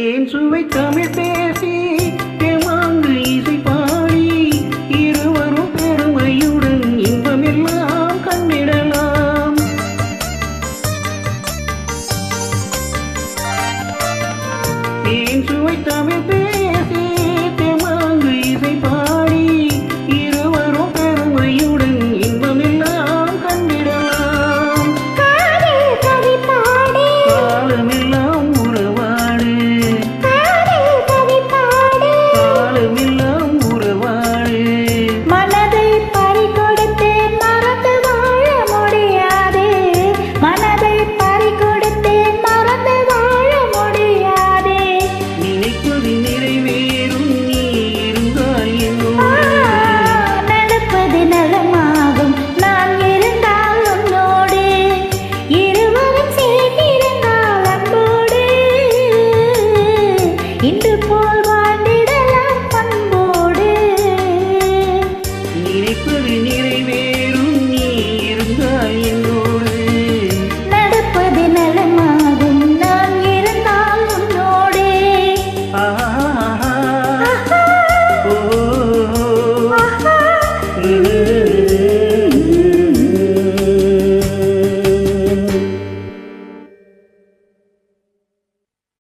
தேன் சுவை தமிழ் பேசி தேமாங்கு இசை பாடி இருவரும் பெருமையுடன் இன்பமெல்லாம் கண்டிடலாம். தேன் சுவை தமிழ் பேசி தேமாங்கு இசை பாடி இருவரும் பெருமையுடன் இன்பமெல்லாம் கண்டிடலாம். காலமெல்லாம் உறவாடு, காலமெல்லாம் உறவாடு. மனதை பறிகொடுத்து மறந்து வாழ முடியாது, மனதை பறிகொடுத்து மறந்து வாழ முடியாது. நினைப்பது நிறைவேறும் நீ இருந்தால் என்னோடு. நடப்பது நலமாகும் நான் இருந்தால் உன்னோடு, இருவரும் சேர்ந்திருந்தால் அன்போடு, இன்று போல் வாழ்ந்திடலாம் பண்போடு. நினைப்பது நிறைவேறும் நீ இருந்தால் என்னோடு. நடப்பது நலமாகும் நான் இருந்தால் உன்னோடு. ஆஹா, ஆஹா, ஓ, ஆஹா. ஓ, ஓ.